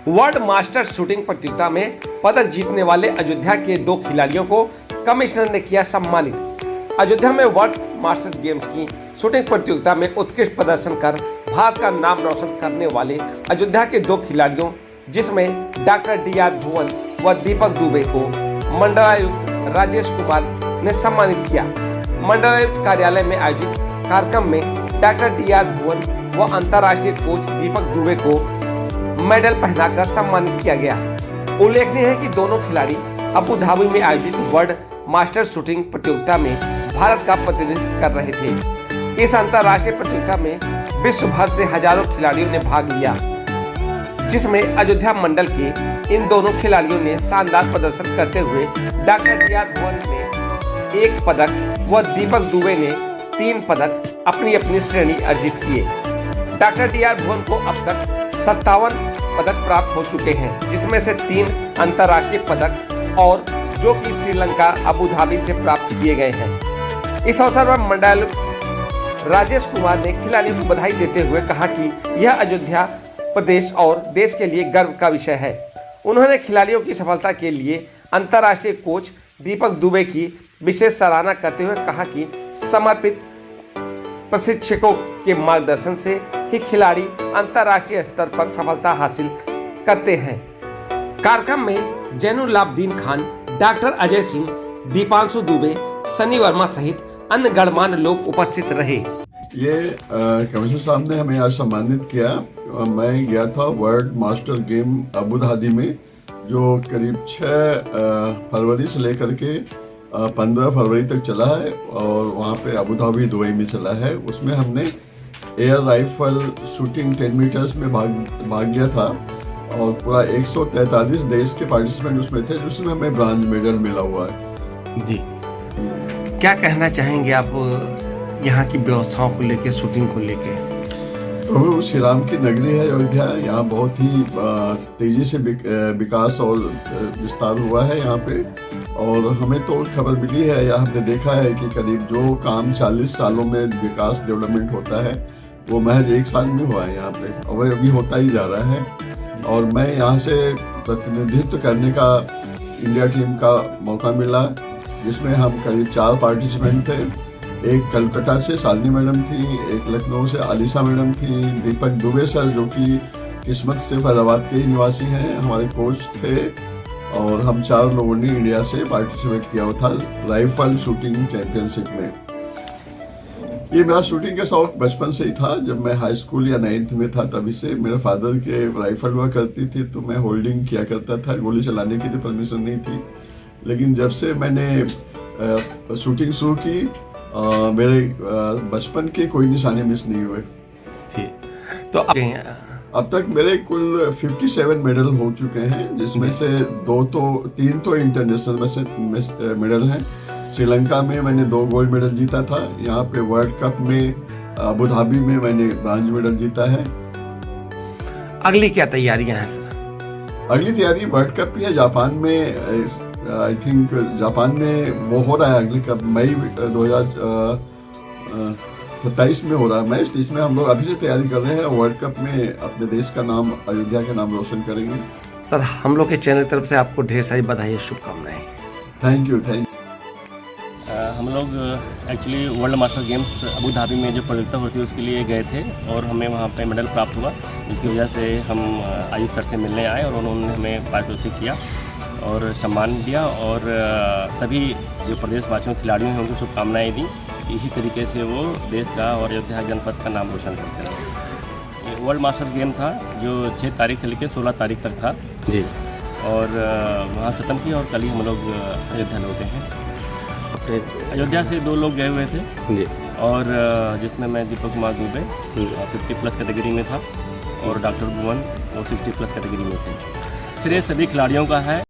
World master shooting प्रतियोगिता में पदक जीतने वाले अयोध्या के 2 खिलाड़ियों को कमिश्नर ने किया सम्मानित। अयोध्या में वर्ल्ड मास्टर गेम्स की शूटिंग प्रतियोगिता में उत्कृष्ट प्रदर्शन कर भारत का नाम रोशन करने वाले अयोध्या के 2 खिलाड़ियों जिसमें डॉक्टर DR भुवन व दीपक दुबे को मंडलायुक्त राजेश कुमार ने सम्मानित किया। मंडलायुक्त कार्यालय में आयोजित कार्यक्रम में डॉक्टर DR भुवन व अंतर्राष्ट्रीय कोच दीपक दुबे को मेडल पहनाकर सम्मानित किया गया। उल्लेखनीय है कि दोनों खिलाड़ी अबू धाबी में आयोजित वर्ल्ड मास्टर शूटिंग प्रतियोगिता में भारत का प्रतिनिधित्व कर रहे थे। इस अंतर्राष्ट्रीय प्रतियोगिता में विश्व भर से हजारों खिलाड़ियों ने भाग लिया, जिसमें अयोध्या मंडल के इन दोनों खिलाड़ियों ने शानदार प्रदर्शन करते हुए डॉक्टर DR भुवन ने 1 पदक व दीपक दुबे ने 3 पदक अपनी अपनी श्रेणी अर्जित किए। डॉक्टर DR भुवन को अब तक 57 पदक प्राप्त हो चुके हैं, जिसमें से 3 अंतर्राष्ट्रीय पदक और जो कि श्रीलंका अबू धाबी से प्राप्त किए गए हैं। इस अवसर पर मंडलायुक्त राजेश कुमार ने खिलाड़ियों को बधाई देते हुए कहा कि यह अयोध्या प्रदेश और देश के लिए गर्व का विषय है। उन्होंने खिलाड़ियों की सफलता के लिए अंतर्राष्ट्रीय कोच दीपक दुबे की विशेष सराहना करते हुए कहा कि समर्पित प्रशिक्षकों के मार्गदर्शन से ही खिलाड़ी अंतर्राष्ट्रीय स्तर पर सफलता हासिल करते हैं। कार्यक्रम में जैनुलाब्दीन खान, डॉक्टर अजय सिंह, दीपांशु दुबे, सनी वर्मा सहित अन्य गणमान्य लोग उपस्थित रहे। ये कमिश्नर साहब ने हमें आज सम्मानित किया। मैं गया था world master game Abu Dhabi में, जो करीब 6 फरवरी से लेकर के 15 फरवरी तक चला है और वहाँ पे अबू धाबी दुबई में चला है। उसमें हमने एयर राइफल शूटिंग 10 मीटर्स में भाग लिया था और पूरा 143 देश के पार्टिसिपेंट उसमें थे, जिसमें हमें ब्रॉन्ज मेडल मिला हुआ है। जी, क्या कहना चाहेंगे आप यहाँ की व्यवस्थाओं को लेकर, शूटिंग को लेकर? प्रभु श्री राम की नगरी है अयोध्या। यहाँ बहुत ही तेजी से विकास और विस्तार हुआ है यहाँ पे, और हमें तो खबर मिली है या हमने देखा है कि करीब जो काम 40 सालों में विकास डेवलपमेंट होता है वो महज 1 साल में हुआ है यहाँ पे, और वह अभी होता ही जा रहा है। और मैं यहाँ से प्रतिनिधित्व करने का इंडिया टीम का मौका मिला, जिसमें हम करीब 4 पार्टिसिपेंट थे। एक कलकत्ता से शालिनी मैडम थी, एक लखनऊ से आलिशा मैडम थी, दीपक दुबे सर जो कि किस्मत से फैजाबाद के ही निवासी हैं, हमारे कोच थे, और हम 4 लोगों ने इंडिया से पार्टिसिपेट किया था राइफल शूटिंग चैंपियनशिप में। ये मेरा शूटिंग का शौक बचपन से ही था। जब मैं हाई स्कूल या 9th में था तभी से मेरे फादर के राइफल हुआ करती थी, तो मैं होल्डिंग किया करता था। गोली चलाने की तो परमिशन नहीं थी, लेकिन जब से मैंने शूटिंग शुरू की मेरे बचपन के कोई निशाने मिस नहीं हुए। ठीक, तो अब तक मेरे कुल 57 मेडल हो चुके हैं, जिसमें से 3 तो इंटरनेशनल मेडल हैं। श्रीलंका में मैंने 2 गोल्ड मेडल जीता था। यहाँ पे वर्ल्ड कप में अबू धाबी में मैंने ब्रॉन्ज मेडल जीता है। अगली क्या तैयारियां हैं सर? अगली तैयारी वर्ल्ड कप की है जापान में। आई थिंक जापान में वो हो रहा है अगले कप मई 2027 में हो रहा है मैच। इसमें हम लोग अभी से तैयारी कर रहे हैं। वर्ल्ड कप में अपने देश का नाम, अयोध्या का नाम रोशन करेंगे। सर, हम लोग के चैनल की तरफ से आपको ढेर सारी बधाई, शुभकामनाएं। Thank you. हम लोग actually world master games Abu Dhabi में जो प्रतियोगिता होती है उसके लिए गए थे और हमें वहाँ पे मेडल प्राप्त हुआ, जिसकी वजह से हम आयुष सर से मिलने आए और उन्होंने हमें पारितोषिक किया और सम्मान दिया, और सभी जो प्रदेशवासियों खिलाड़ियों हैं उनको शुभकामनाएँ दी। इसी तरीके से वो देश का और अयोध्या जनपद का नाम रोशन करते हैं। ये वर्ल्ड मास्टर्स गेम था जो 6 तारीख से लेकर 16 तारीख तक था जी, और वहाँ ख़त्म किया और कल ही हम लोग अयोध्या लौटे हैं। अयोध्या से 2 लोग गए हुए थे जी, और जिसमें मैं दीपक कुमार दुबे 50+ कैटेगरी में था और डॉक्टर भुवन वो 60+ कैटेगरी में थे। श्रेय सभी खिलाड़ियों का है।